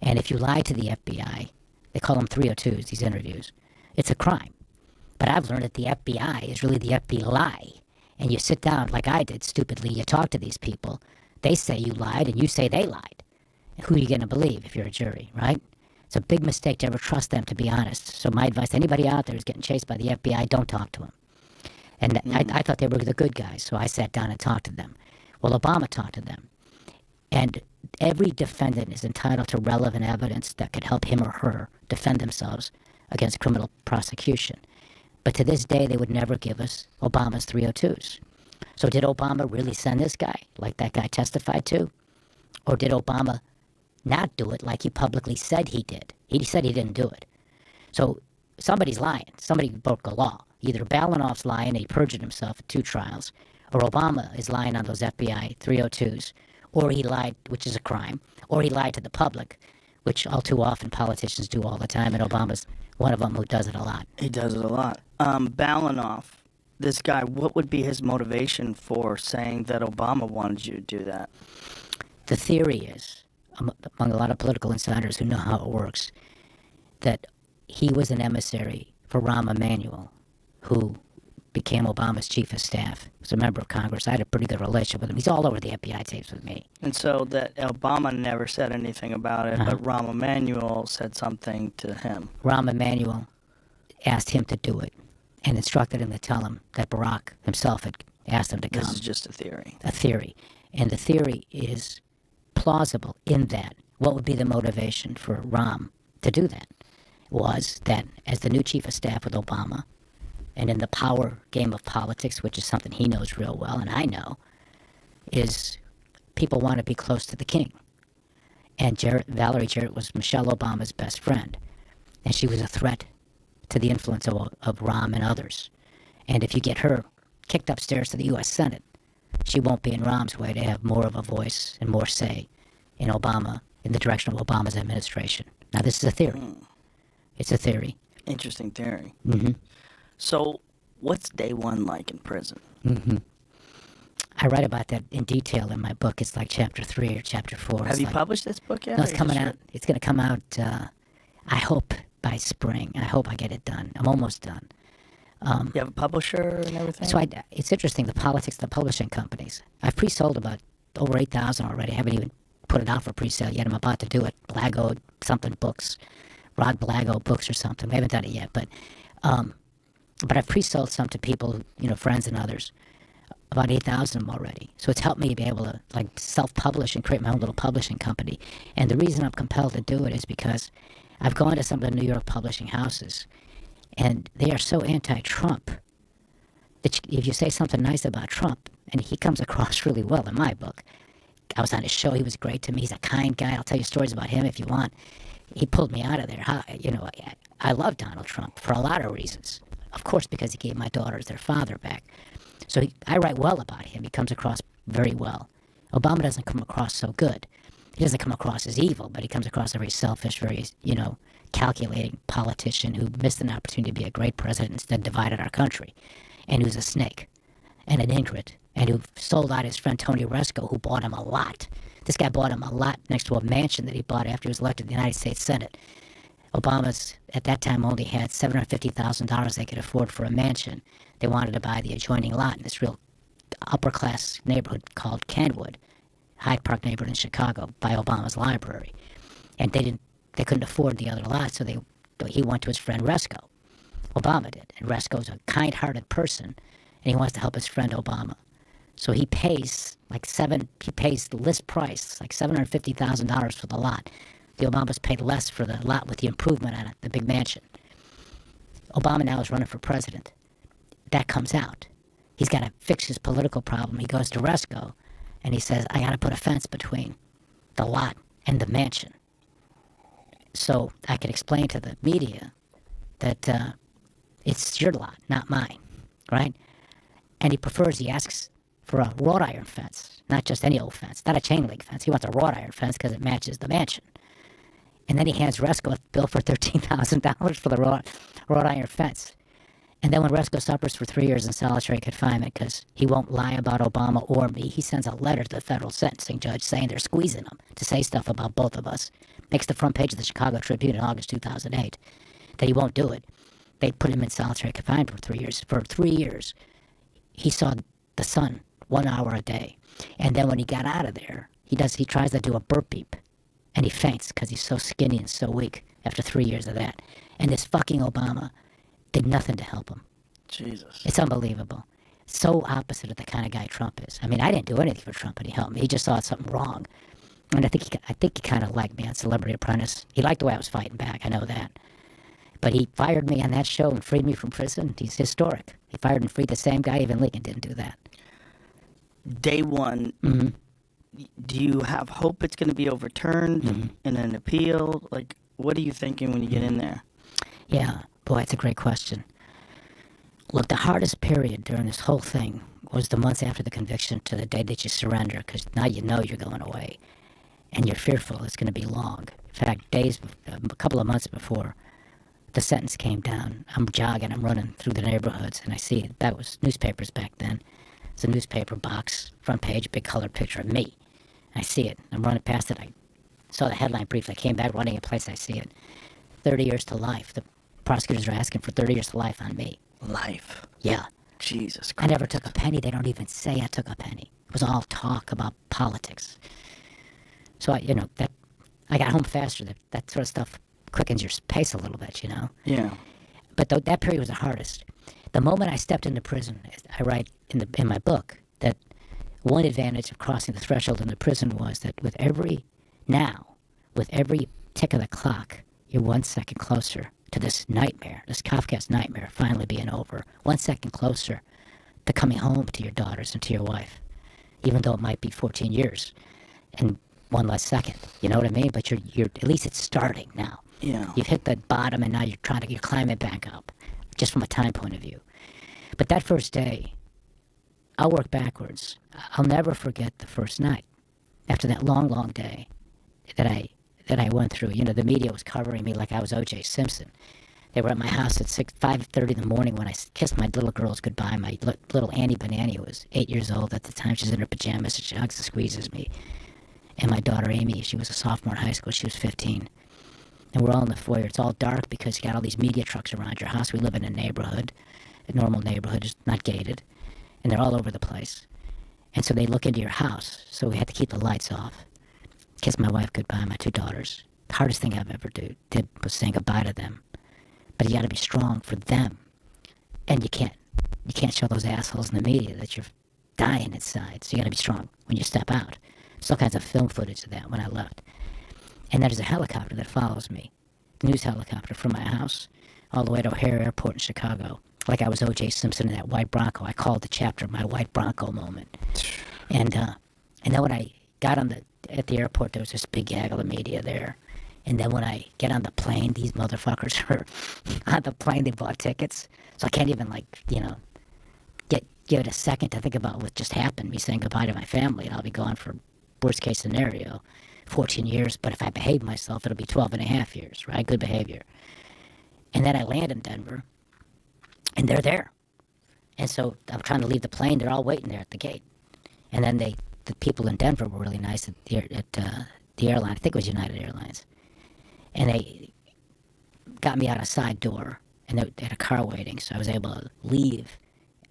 S6: And if you lie to the FBI, they call them 302s, these interviews, it's a crime. But I've learned that the FBI is really the FBI. And you sit down like I did, stupidly, you talk to these people. They say you lied, and you say they lied. Who are you going to believe if you're a jury, right? It's a big mistake to ever trust them, to be honest. So my advice to anybody out there who's getting chased by the FBI, don't talk to them. And I thought they were the good guys, so I sat down and talked to them. Well, Obama talked to them. And every defendant is entitled to relevant evidence that could help him or her defend themselves against criminal prosecution. But to this day, they would never give us Obama's 302s. So did Obama really send this guy, like that guy testified to? Or did Obama not do it like he publicly said he did? He said he didn't do it. So somebody's lying. Somebody broke the law. Either Balanoff's lying and he perjured himself at 2 trials, or Obama is lying on those FBI 302s, or he lied, which is a crime, or he lied to the public, which all too often politicians do all the time, and Obama's one of them who does it a lot.
S5: He does it a lot. Balanoff, this guy, what would be his motivation for saying that Obama wanted you to do that?
S6: The theory is, among a lot of political insiders who know how it works, that he was an emissary for Rahm Emanuel, who became Obama's chief of staff. He was a member of Congress. I had a pretty good relationship with him. He's all over the FBI tapes with me.
S5: And so that Obama never said anything about it, but Rahm Emanuel said something to him.
S6: Rahm Emanuel asked him to do it and instructed him to tell him that Barack himself had asked him to come.
S5: This is just a theory.
S6: A theory. And the theory is plausible in that what would be the motivation for Rahm to do that was that as the new chief of staff with Obama, and in the power game of politics, which is something he knows real well, and I know, is people want to be close to the king. And Valerie Jarrett was Michelle Obama's best friend. And she was a threat to the influence of Rahm and others. And if you get her kicked upstairs to the U.S. Senate, she won't be in Rahm's way to have more of a voice and more say in the direction of Obama's administration. Now, this is a theory. It's a theory.
S5: Interesting theory.
S6: Mm-hmm.
S5: So, what's day one like in prison?
S6: Mm-hmm. I write about that in detail in my book. It's like chapter 3 or chapter 4.
S5: Have you published this book yet?
S6: No, it's coming out. It's going to come out, I hope, by spring. I hope I get it done. I'm almost done.
S5: You have a publisher and everything?
S6: So it's interesting, the politics of the publishing companies. I've pre-sold about over 8,000 already. I haven't even put it out for pre-sale yet. I'm about to do it. Blago something books. Rod Blago books or something. I haven't done it yet, but I've pre-sold some to people, friends and others. About 8,000 of them already. So it's helped me be able to self-publish and create my own little publishing company. And the reason I'm compelled to do it is because I've gone to some of the New York publishing houses, and they are so anti-Trump that if you say something nice about Trump, and he comes across really well in my book. I was on his show. He was great to me. He's a kind guy. I'll tell you stories about him if you want. He pulled me out of there. I love Donald Trump for a lot of reasons. Of course, because he gave my daughters their father back. So I write well about him. He comes across very well. Obama doesn't come across so good. He doesn't come across as evil, but he comes across as a very selfish, very, calculating politician who missed an opportunity to be a great president and instead divided our country, and who's a snake and an ingrate, and who sold out his friend Tony Resco, who bought him a lot. This guy bought him a lot next to a mansion that he bought after he was elected to the United States Senate. Obama's, at that time, only had $750,000 they could afford for a mansion. They wanted to buy the adjoining lot in this real upper-class neighborhood called Kenwood, Hyde Park neighborhood in Chicago, by Obama's library. And they couldn't afford the other lot, so he went to his friend Resco. Obama did. And Resco's a kind-hearted person, and he wants to help his friend Obama. So he pays the list price, like $750,000 for the lot. The Obamas paid less for the lot with the improvement on it, the big mansion. Obama now is running for president. That comes out. He's got to fix his political problem. He goes to Resco, and he says, I got to put a fence between the lot and the mansion. So I can explain to the media that it's your lot, not mine, right? And he asks for a wrought iron fence, not just any old fence, not a chain link fence. He wants a wrought iron fence because it matches the mansion. And then he hands Resco a bill for $13,000 for the wrought iron fence. And then when Resco suffers for 3 years in solitary confinement because he won't lie about Obama or me, he sends a letter to the federal sentencing judge saying they're squeezing him to say stuff about both of us. Makes the front page of the Chicago Tribune in August 2008. That he won't do it. They put him in solitary confinement for 3 years. For 3 years, he saw the sun 1 hour a day. And then when he got out of there, he tries to do a burp beep. And he faints because he's so skinny and so weak after 3 years of that. And this fucking Obama did nothing to help him.
S5: Jesus.
S6: It's unbelievable. So opposite of the kind of guy Trump is. I mean, I didn't do anything for Trump and he helped me. He just saw something wrong. And I think he kind of liked me on Celebrity Apprentice. He liked the way I was fighting back. I know that. But he fired me on that show and freed me from prison. He's historic. He fired and freed the same guy. Even Lincoln didn't do that.
S5: Day one, do you have hope it's going to be overturned in an appeal? Like, what are you thinking when you get in there?
S6: Yeah, boy, it's a great question. Look, the hardest period during this whole thing was the months after the conviction to the day that you surrender, because now you know you're going away. And you're fearful it's going to be long. In fact, a couple of months before the sentence came down, I'm jogging, I'm running through the neighborhoods, and I see that was newspapers back then. It's a newspaper box, front page, big colored picture of me. I see it. I'm running past it. I saw the headline briefly. I came back running in place. I see it. 30 years to life. The prosecutors are asking for 30 years to life on me.
S5: Life.
S6: Yeah.
S5: Jesus
S6: I
S5: Christ.
S6: never took a penny. They don't even say I took a penny. It was all talk about politics. So, I got home faster. That sort of stuff quickens your pace a little bit,
S5: Yeah.
S6: But that period was the hardest. The moment I stepped into prison, I write in my book that one advantage of crossing the threshold into prison was that with every tick of the clock, you're 1 second closer to this nightmare, this Kafkaesque nightmare finally being over. 1 second closer to coming home to your daughters and to your wife, even though it might be 14 years and one less second. You know what I mean? But you're at least it's starting now.
S5: Yeah.
S6: You've hit the bottom, and now you're climbing back up, just from a time point of view. But that first day, I'll work backwards. I'll never forget the first night after that long, long day that I went through. You know, the media was covering me like I was O.J. Simpson. They were at my house at 5:30 in the morning when I kissed my little girls goodbye. My little Annie Banani, who was 8 years old at the time. She's in her pajamas and she hugs and squeezes me. And my daughter Amy, she was a sophomore in high school. She was 15. And we're all in the foyer. It's all dark because you got all these media trucks around your house. We live in a neighborhood, a normal neighborhood, it's not gated. And they're all over the place. And so they look into your house. So we had to keep the lights off. Kiss my wife goodbye, my 2 daughters. The hardest thing I've ever did was saying goodbye to them. But you got to be strong for them, and you can't show those assholes in the media that you're dying inside. So you got to be strong when you step out. There's all kinds of film footage of that when I left. And there's a helicopter that follows me, the news helicopter from my house all the way to O'Hare Airport in Chicago. Like I was O.J. Simpson in that white Bronco. I called the chapter my white Bronco moment. And then when I got at the airport, there was this big gaggle of media there. And then when I get on the plane, these motherfuckers are on the plane. They bought tickets. So I can't even, give it a second to think about what just happened, me saying goodbye to my family. And I'll be gone for, worst case scenario, 14 years. But if I behave myself, it'll be 12 and a half years, right? Good behavior. And then I land in Denver, and they're there. And so I'm trying to leave the plane. They're all waiting there at the gate. And then the people in Denver were really nice at the airline. I think it was United Airlines. And they got me out a side door, and they had a car waiting, so I was able to leave.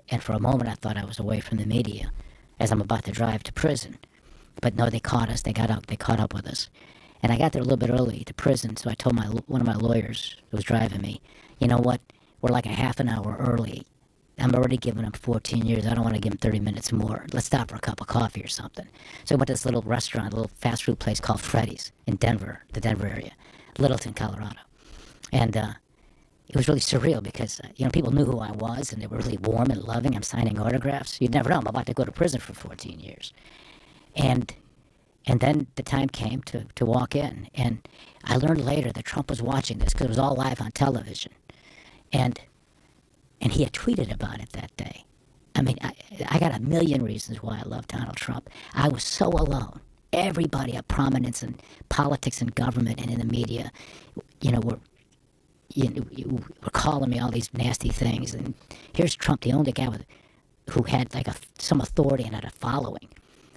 S6: And for a moment, I thought I was away from the media as I'm about to drive to prison. But no, they caught us. They caught up with us. And I got there a little bit early to prison, so I told one of my lawyers who was driving me, you know what, we're like a half an hour early. I'm already giving him 14 years. I don't want to give him 30 minutes more. Let's stop for a cup of coffee or something. So I went to this little restaurant, a little fast food place called Freddy's in Denver, the Denver area. Littleton, Colorado. And it was really surreal because, people knew who I was, and they were really warm and loving. I'm signing autographs. You'd never know. I'm about to go to prison for 14 years. And then the time came to walk in. And I learned later that Trump was watching this because it was all live on television. And he had tweeted about it that day. I mean, I got a million reasons why I love Donald Trump. I was so alone. Everybody of prominence in politics and government and in the media, were calling me all these nasty things. And here's Trump, the only guy who had some authority and had a following,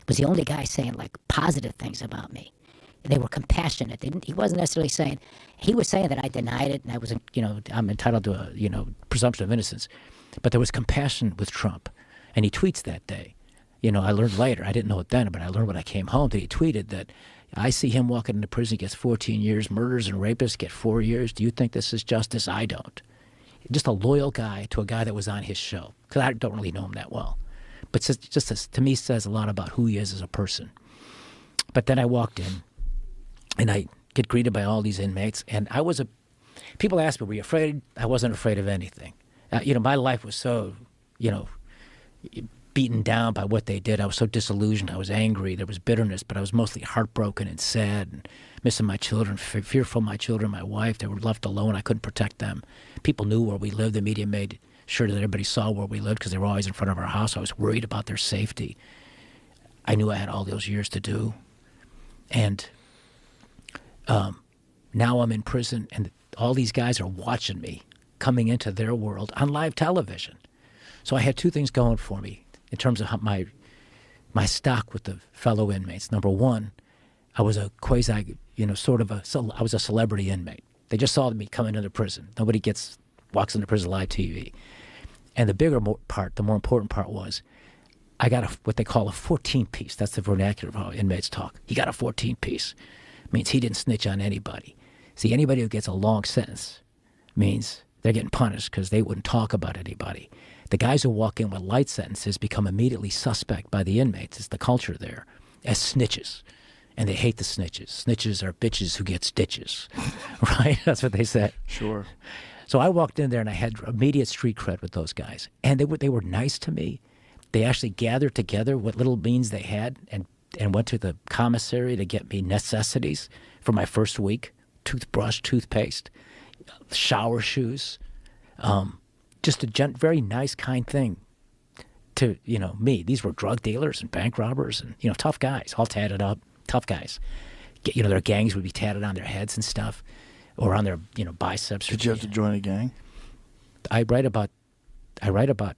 S6: was the only guy saying positive things about me. They were compassionate. He wasn't necessarily saying, he was saying that I denied it and I wasn't, I'm entitled to a, presumption of innocence. But there was compassion with Trump. And he tweets that day. I learned later, I didn't know it then, but I learned when I came home that he tweeted that I see him walking into prison, he gets 14 years, murderers and rapists get 4 years. Do you think this is justice? I don't. Just a loyal guy to a guy that was on his show, because I don't really know him that well. But to me says a lot about who he is as a person. But then I walked in, and I get greeted by all these inmates, and people ask me, were you afraid? I wasn't afraid of anything. My life was so, beaten down by what they did. I was so disillusioned. I was angry. There was bitterness, but I was mostly heartbroken and sad and missing my children, fearful of my children, my wife. They were left alone. I couldn't protect them. People knew where we lived. The media made sure that everybody saw where we lived because they were always in front of our house. I was worried about their safety. I knew I had all those years to do. And now I'm in prison, and all these guys are watching me coming into their world on live television. So I had 2 things going for me in terms of my stock with the fellow inmates. Number one, I was a quasi, I was a celebrity inmate. They just saw me coming into prison. Nobody walks into prison live TV. And the bigger part, the more important part was, I got what they call a 14-piece. That's the vernacular of how inmates talk. He got a 14-piece. Means he didn't snitch on anybody. See, anybody who gets a long sentence means they're getting punished because they wouldn't talk about anybody. The guys who walk in with light sentences become immediately suspect by the inmates. It's the culture there as snitches. And they hate the snitches. Snitches are bitches who get stitches, right? That's what they say.
S4: Sure.
S6: So I walked in there and I had immediate street cred with those guys. And they were nice to me. They actually gathered together what little means they had and went to the commissary to get me necessities for my first week.
S1: toothbrush, toothpaste, shower shoes, just a very nice, kind thing to, me. These were drug dealers and bank robbers and, tough guys, all tatted up, tough guys. Their gangs would be tatted on their heads and stuff or on their, biceps.
S4: Did you have to join a gang?
S1: I write about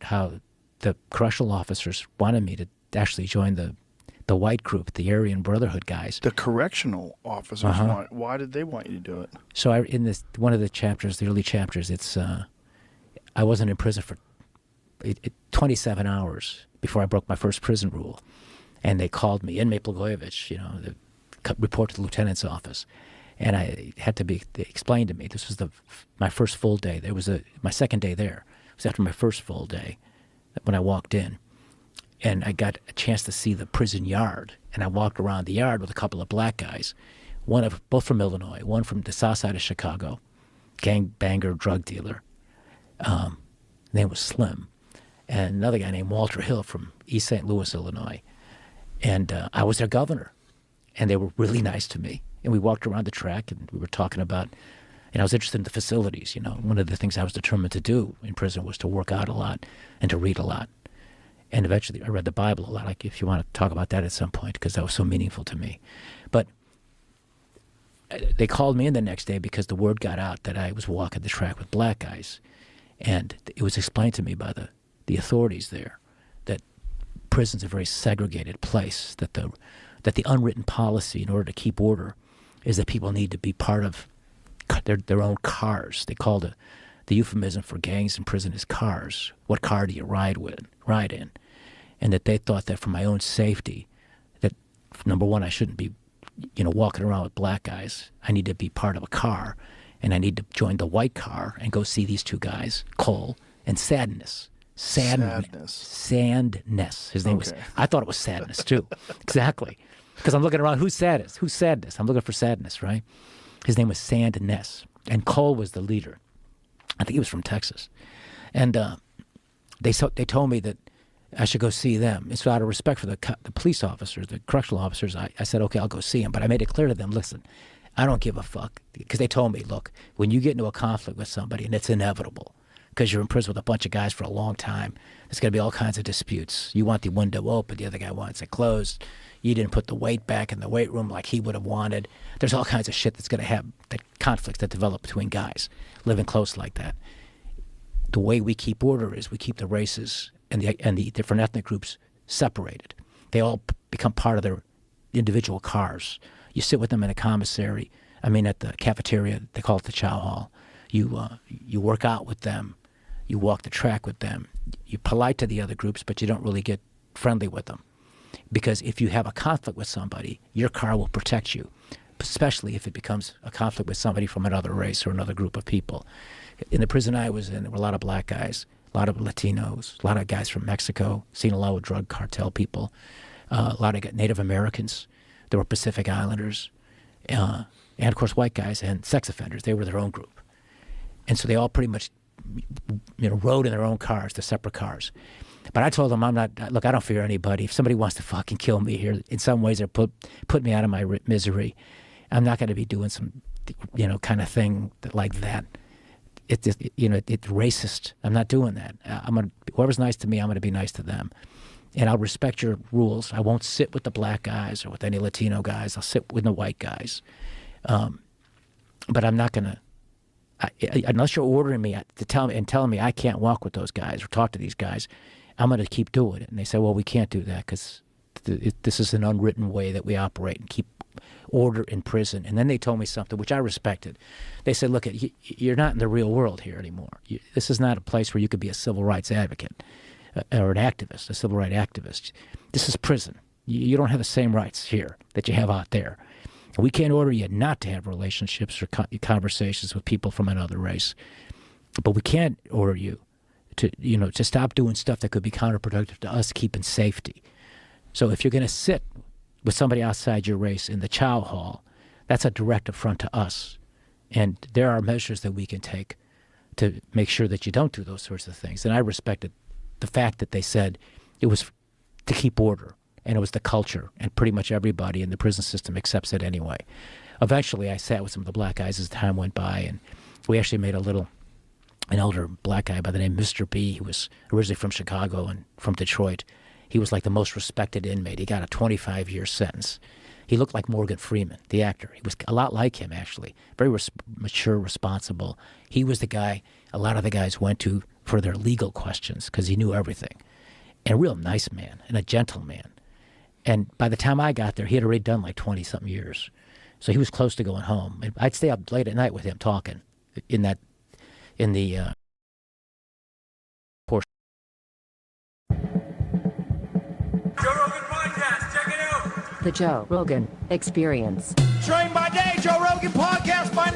S1: how the correctional officers wanted me to actually join the white group, the Aryan Brotherhood guys.
S4: The correctional officers why did they want you to do it?
S1: So in this one of the chapters, the early chapters, it's I wasn't in prison for 27 hours before I broke my first prison rule, and they called me, inmate Blagojevich, report to the lieutenant's office, and I had to be explained to me. This was my first full day. There was my second day there. It was after my first full day when I walked in. And I got a chance to see the prison yard, and I walked around the yard with a couple of black guys, both from Illinois, one from the south side of Chicago, gangbanger, drug dealer. Name was Slim, and another guy named Walter Hill from East St. Louis, Illinois. And I was their governor, and they were really nice to me. And we walked around the track, and we were talking about, and I was interested in the facilities. One of the things I was determined to do in prison was to work out a lot and to read a lot. And eventually I read the Bible a lot, like if you want to talk about that at some point, because that was so meaningful to me. But they called me in the next day because the word got out that I was walking the track with black guys. And it was explained to me by the authorities there that prison's a very segregated place, that the unwritten policy in order to keep order is that people need to be part of their own cars. They call the euphemism for gangs in prison is cars. What car do you ride in? And that they thought that for my own safety, that number one, I shouldn't be, walking around with black guys. I need to be part of a car, and I need to join the white car and go see these two guys, Cole and Sadness. Sandness. His name was. I thought it was Sadness too. Exactly, because I'm looking around. Who's Sadness? Who's Sadness? I'm looking for Sadness, right? His name was Sandness, and Cole was the leader. I think he was from Texas, and they told me that I should go see them. And so out of respect for the police officers, the correctional officers, I said, okay, I'll go see them. But I made it clear to them, listen, I don't give a fuck. Because they told me, look, when you get into a conflict with somebody, and it's inevitable, because you're in prison with a bunch of guys for a long time, there's going to be all kinds of disputes. You want the window open, the other guy wants it closed. You didn't put the weight back in the weight room like he would have wanted. There's all kinds of shit that's going to have the conflicts that develop between guys living close like that. The way we keep order is we keep the races and the different ethnic groups separated. They all become part of their individual cars. You sit with them in a commissary. At the cafeteria, they call it the chow hall. You work out with them. You walk the track with them. You're polite to the other groups, but you don't really get friendly with them. Because if you have a conflict with somebody, your car will protect you, especially if it becomes a conflict with somebody from another race or another group of people. In the prison I was in, there were a lot of black guys, a lot of Latinos, a lot of guys from Mexico, seen a lot of drug cartel people, a lot of Native Americans. There were Pacific Islanders, and of course white guys and sex offenders. They were their own group. And so they all pretty much rode in their own cars, the separate cars. But I told them, I don't fear anybody. If somebody wants to fucking kill me here, in some ways, or put me out of my misery, I'm not going to be doing some, kind of thing like that. It's racist. I'm not doing that. Whoever's nice to me, I'm going to be nice to them. And I'll respect your rules. I won't sit with the black guys or with any Latino guys. I'll sit with the white guys. But I'm not going to, unless you're ordering me to telling me I can't walk with those guys or talk to these guys, I'm going to keep doing it. And they say, well, we can't do that because this is an unwritten way that we operate and keep order in prison. And then they told me something which I respected. They said, look, you're not in the real world here anymore. This is not a place where you could be a civil rights advocate or an activist, a civil rights activist. This is prison. You don't have the same rights here that you have out there. We can't order you not to have relationships or conversations with people from another race, but we can't order you to stop doing stuff that could be counterproductive to us keeping safety. So if you're going to sit with somebody outside your race in the chow hall, that's a direct affront to us. And there are measures that we can take to make sure that you don't do those sorts of things. And I respected the fact that they said it was to keep order, and it was the culture, and pretty much everybody in the prison system accepts it anyway. eventually I sat with some of the black guys as time went by, and we actually made an elder black guy by the name of Mr. B. He was originally from Chicago and from Detroit. He was like the most respected inmate. He got a 25-year sentence. He looked like Morgan Freeman, the actor. He was a lot like him, actually. Very mature, responsible. He was the guy a lot of the guys went to for their legal questions because he knew everything. And a real nice man and a gentleman. And by the time I got there, he had already done like 20-something years. So he was close to going home. And I'd stay up late at night with him talking in the portion.
S2: Joe Rogan Podcast, check it out.
S3: The Joe Rogan Experience.
S2: Train by day, Joe Rogan Podcast by